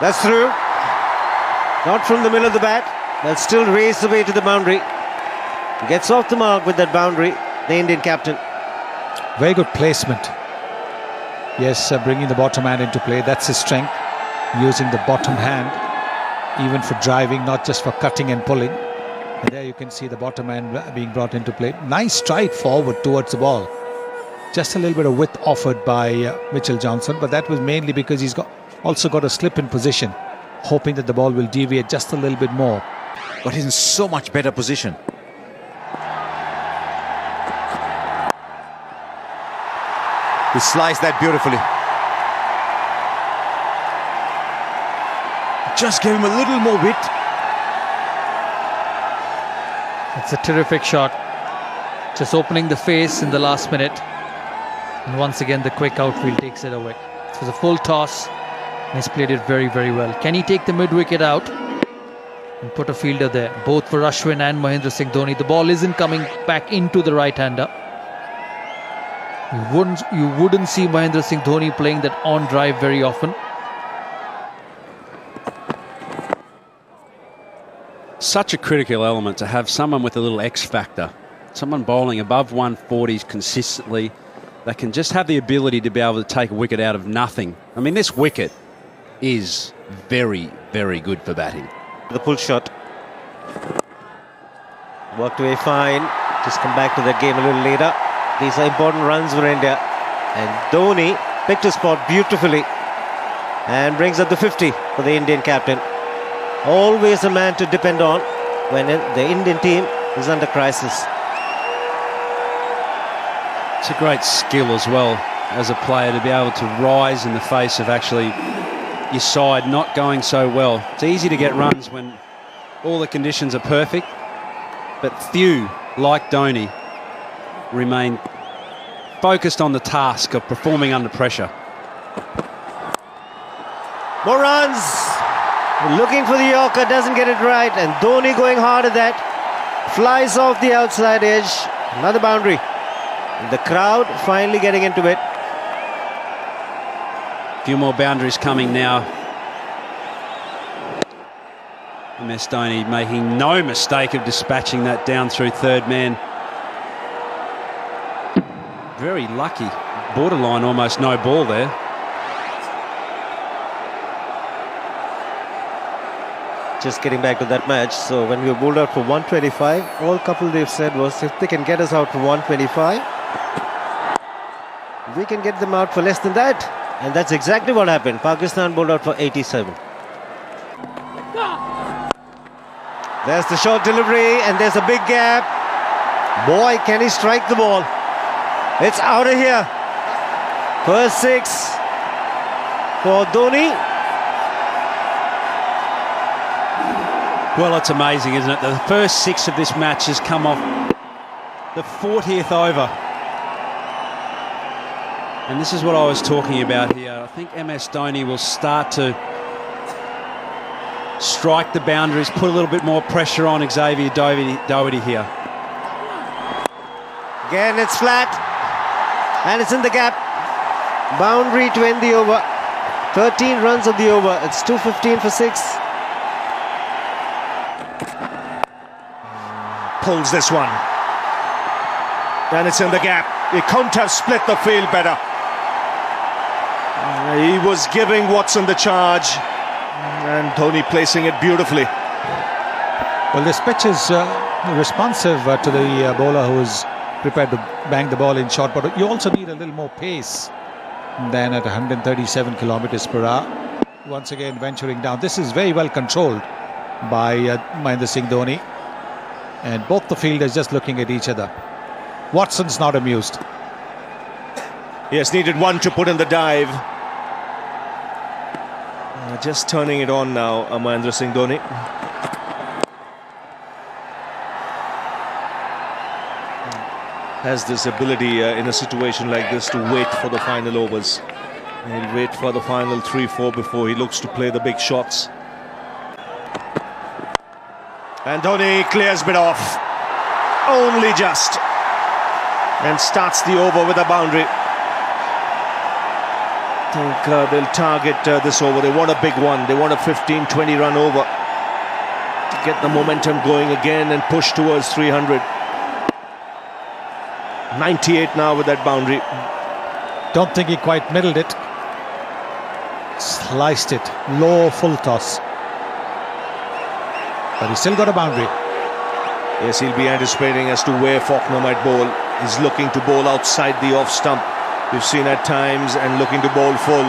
That's through. Not from the middle of the bat. They'll still race the way to the boundary. Gets off the mark with that boundary, the Indian captain. Very good placement. Yes, bringing the bottom hand into play. That's his strength. Using the bottom hand, even for driving, not just for cutting and pulling. And there you can see the bottom hand being brought into play. Nice stride forward towards the ball. Just a little bit of width offered by Mitchell Johnson, but that was mainly because he's also got a slip in position, hoping that the ball will deviate just a little bit more. But he's in so much better position. He sliced that beautifully. Just gave him a little more width. It's a terrific shot. Just opening the face in the last minute. And once again, the quick outfield takes it away. It was a full toss. And he's played it very, very well. Can he take the mid-wicket out and put a fielder there? Both for Ashwin and Mahendra Singh Dhoni. The ball isn't coming back into the right-hander. You wouldn't see Mahendra Singh Dhoni playing that on drive very often. Such a critical element to have someone with a little X factor, someone bowling above 140s consistently that can just have the ability to be able to take a wicket out of nothing. I mean, this wicket is very, very good for batting. The pull shot. Worked away fine. Just come back to that game a little later. These are important runs for India. And Dhoni picked a spot beautifully and brings up the 50 for the Indian captain. Always a man to depend on when the Indian team is under crisis. It's a great skill as well as a player to be able to rise in the face of actually your side not going so well. It's easy to get runs when all the conditions are perfect, but few, like Dhoni, remain focused on the task of performing under pressure. More runs. Looking for the Yorker, doesn't get it right, and Dhoni going hard at that. Flies off the outside edge. Another boundary. And the crowd finally getting into it. A few more boundaries coming now. MS Dhoni making no mistake of dispatching that down through third man. Very lucky. Borderline almost no ball there. Just getting back to that match. So when we were bowled out for 125, all couple they've said was if they can get us out for 125, we can get them out for less than that. And that's exactly what happened. Pakistan bowled out for 87. There's the short delivery and there's a big gap. Boy, can he strike the ball. It's out of here. First six for Dhoni. Well, it's amazing, isn't it? The first six of this match has come off the 40th over. And this is what I was talking about here. I think MS Dhoni will start to strike the boundaries, put a little bit more pressure on Xavier Doherty here. Again, it's flat. And it's in the gap. Boundary to end the over. 13 runs of the over. It's 215 for 6. Pulls this one. And it's in the gap. He couldn't have split the field better. He was giving Watson the charge. And Dhoni placing it beautifully. Well, this pitch is responsive to the bowler who is prepared to bang the ball in short, but you also need a little more pace than at 137 kilometers per hour. Once again venturing down. This is very well controlled by Mahendra Singh Dhoni, and both the fielders just looking at each other. Watson's not amused. Yes, needed one to put in the dive. Just turning it on now, Mahendra Singh Dhoni. Has this ability in a situation like this to wait for the final overs. He'll wait for the final 3-4 before he looks to play the big shots. And Dhoni clears it off. Only just. And starts the over with a boundary. think they'll target this over. They want a big one. They want a 15-20 run over to get the momentum going again and push towards 300. 98 now with that boundary. Don't think he quite middled it. Sliced it. Low full toss. But he still got a boundary. Yes, he'll be anticipating as to where Faulkner might bowl. He's looking to bowl outside the off stump. We've seen at times, and looking to bowl full.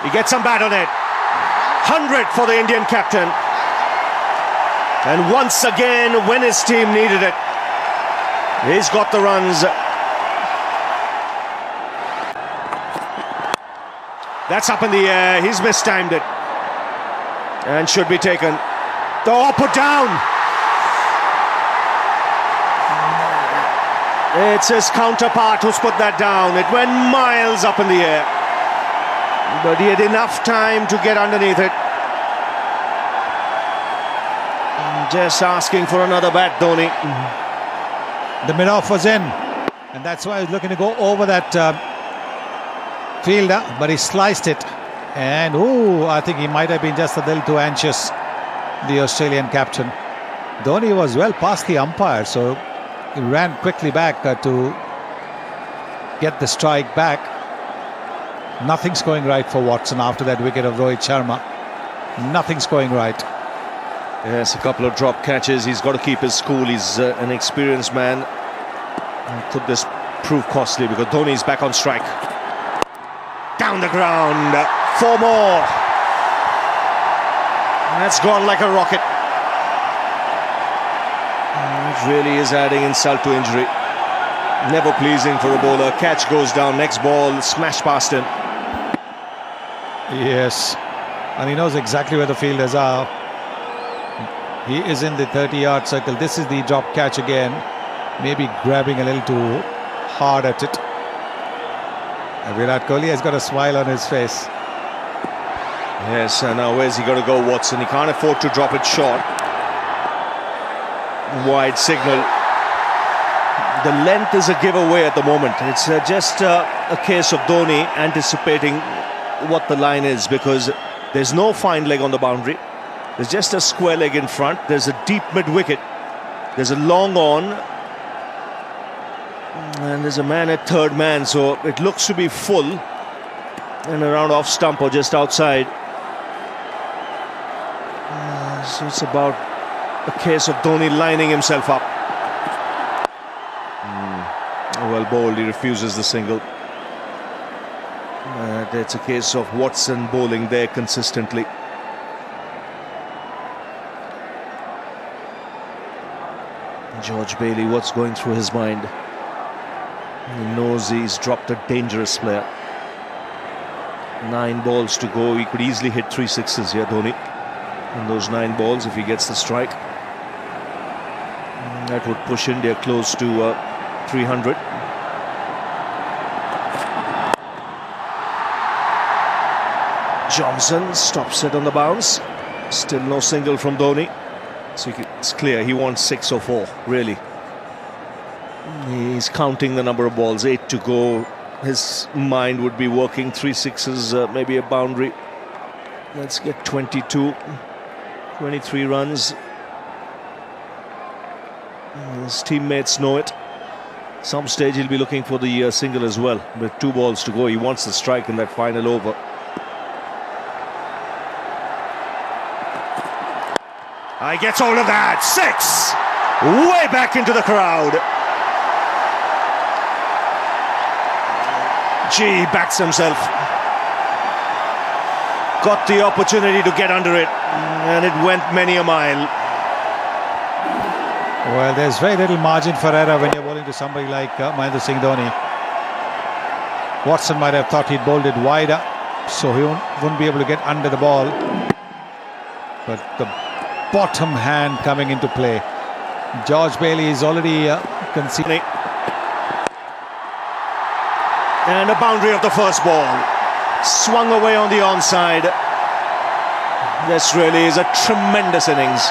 He gets some bat on it. 100 for the Indian captain. And once again, when his team needed it, he's got the runs. That's up in the air. He's mistimed it. And should be taken. Oh, put down. It's his counterpart who's put that down. It went miles up in the air. But he had enough time to get underneath it. Just asking for another bat, Dhoni. The mid-off was in. And that's why he was looking to go over that fielder. But he sliced it. And, I think he might have been just a little too anxious, the Australian captain. Dhoni was well past the umpire, so he ran quickly back to get the strike back. Nothing's going right for Watson after that wicket of Rohit Sharma. Nothing's going right. Yes, a couple of drop catches. He's got to keep his cool. He's an experienced man. Could this prove costly because Dhoni's back on strike. Down the ground. 4 more. That's gone like a rocket. It really is adding insult to injury. Never pleasing for a bowler. Catch goes down. Next ball, smash past him. Yes. And he knows exactly where the fielders are. He is in the 30-yard circle. This is the drop catch again. Maybe grabbing a little too hard at it. And Virat Kohli has got a smile on his face. Yes, and now where's he got to go, Watson? He can't afford to drop it short. Wide signal. The length is a giveaway at the moment. It's just a case of Dhoni anticipating what the line is, because there's no fine leg on the boundary. There's just a square leg in front. There's a deep mid-wicket. There's a long on. And there's a man at third man, so it looks to be full and around off stump or just outside. So it's about a case of Dhoni lining himself up. Well bowled, he refuses the single. It's a case of Watson bowling there consistently. George Bailey, what's going through his mind? He knows he's dropped a dangerous player. 9 balls to go. He could easily hit 3 sixes here, Dhoni. In those 9 balls, if he gets the strike, that would push India close to 300. Johnson stops it on the bounce. Still no single from Dhoni. So it's clear he wants 6 or 4, really. He's counting the number of balls, 8 to go. His mind would be working 3 sixes, maybe a boundary. Let's get 22, 23 runs. His teammates know it. Some stage he'll be looking for the single as well. With 2 balls to go, he wants the strike in that final over. He gets all of that. 6! Way back into the crowd. Gee, backs himself. Got the opportunity to get under it, and it went many a mile. Well, there's very little margin for error when you're bowling to somebody like Mahendra Singh Dhoni. Watson might have thought he'd bowled it wider, so he wouldn't be able to get under the ball. But the bottom hand coming into play. George Bailey is already conceding. And a boundary of the first ball. Swung away on the onside. This really is a tremendous innings.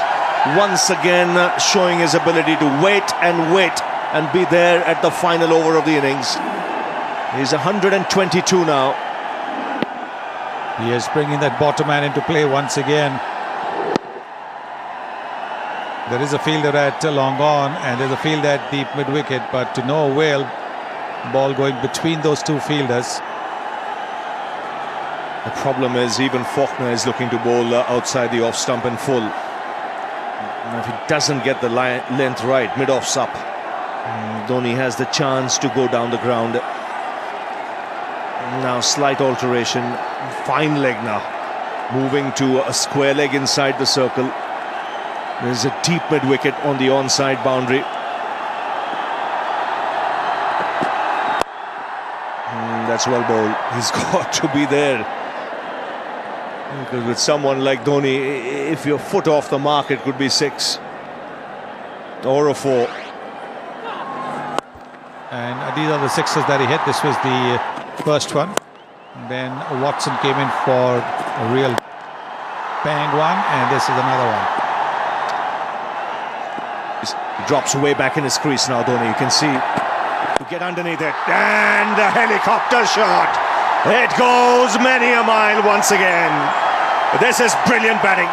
Once again showing his ability to wait and be there at the final over of the innings. He's 122 now. He is bringing that bottom man into play once again. There is a fielder at long on and there's a fielder at deep mid-wicket, but to no avail. Ball going between those two fielders. The problem is even Faulkner is looking to bowl outside the off stump in full. And if he doesn't get the length right, mid-offs up, Dhoni has the chance to go down the ground. Now slight alteration, fine leg now, moving to a square leg inside the circle. There's a deep mid-wicket on the onside boundary. That's well bowled. He's got to be there. Because with someone like Dhoni, if your foot off the mark, it could be 6 or a 4. And these are the sixes that he hit. This was the first one. Then Watson came in for a real bang one, and this is another one. He drops way back in his crease now, Dhoni. You can see. To get underneath it, and the helicopter shot. It goes many a mile once again. This is brilliant batting.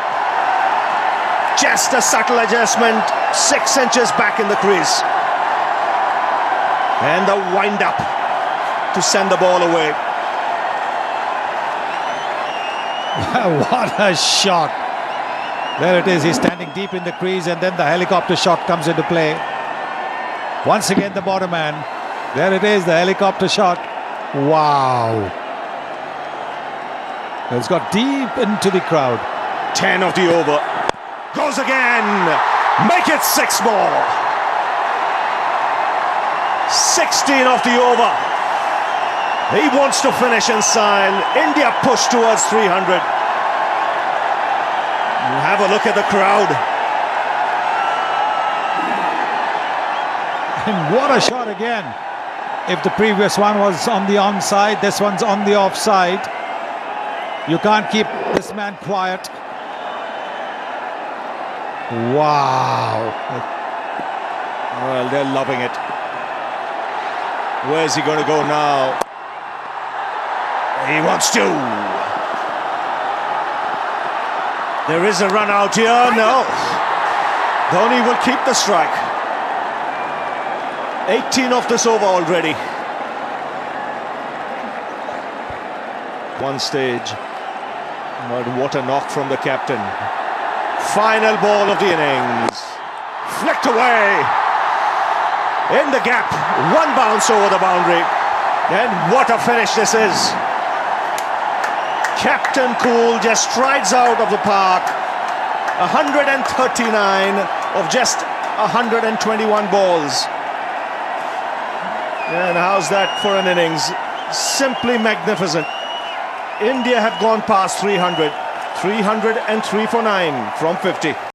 Just a subtle adjustment, 6 inches back in the crease. And the wind up to send the ball away. What a shot. There it is. He's standing deep in the crease, and then the helicopter shot comes into play. Once again, the bottom man. There it is, the helicopter shot. Wow. It's got deep into the crowd. 10 of the over. Goes again. Make it 6 more. 16 of the over. He wants to finish in style. India push towards 300. Have a look at the crowd. And what a shot again. If the previous one was on the onside, this one's on the offside. You can't keep this man quiet. Wow. Well, they're loving it. Where's he going to go now? He wants to. There is a run out here. No. Dhoni will keep the strike. 18 of this over already. One stage. But what a knock from the captain. Final ball of the innings. Flicked away. In the gap. One bounce over the boundary. And what a finish this is. Captain Cool just strides out of the park. 139 of just 121 balls. And how's that for an innings? Simply magnificent. India have gone past 300. 303 for 9 from 50.